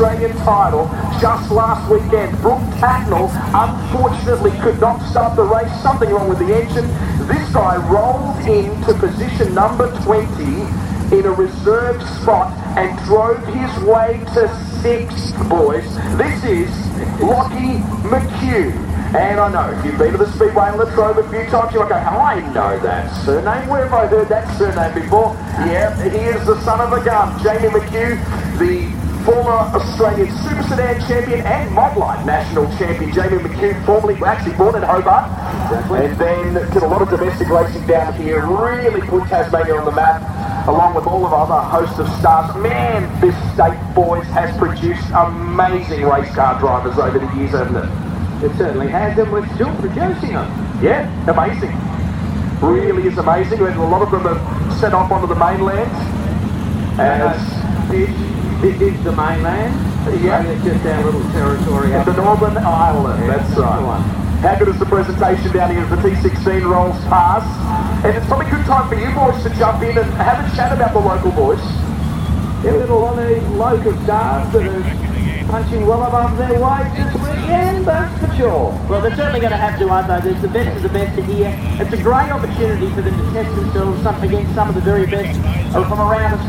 Australian title just last weekend. Brooke Tatnell unfortunately could not start the race, something wrong with the engine. This guy rolled into position number 20 in a reserved spot and drove his way to 6th, boys. This is Lockie McHugh. And I know, if you've been to the Speedway in Latrobe a few times, you're like, I know that surname. Where have I heard that surname before? Yeah, he is the son of a gun. Jamie McHugh, the former Australian Super Sedan champion and Modline national champion. Jamie McHugh, actually born in Hobart, and then did a lot of domestic racing down here, really put Tasmania on the map, along with all of our other hosts of stars. Man, this state, boys, has produced amazing race car drivers over the years, hasn't it? It certainly has, and we're still producing them. Yeah, amazing. Really is amazing. And a lot of them have set off onto the mainland. This is the mainland. Yeah. It's just our little territory. The Northern Ireland, yeah, that's right. How good is the presentation down here as the T16 rolls past? And it's probably a good time for you boys to jump in and have a chat about the local boys. Yeah, we've got a lot of local stars that are punching well above their weight this weekend, that's for sure. Well, they're certainly going to have to, aren't they? There's the best of the best in here. It's a great opportunity for them to test themselves against some of the very best from around Australia.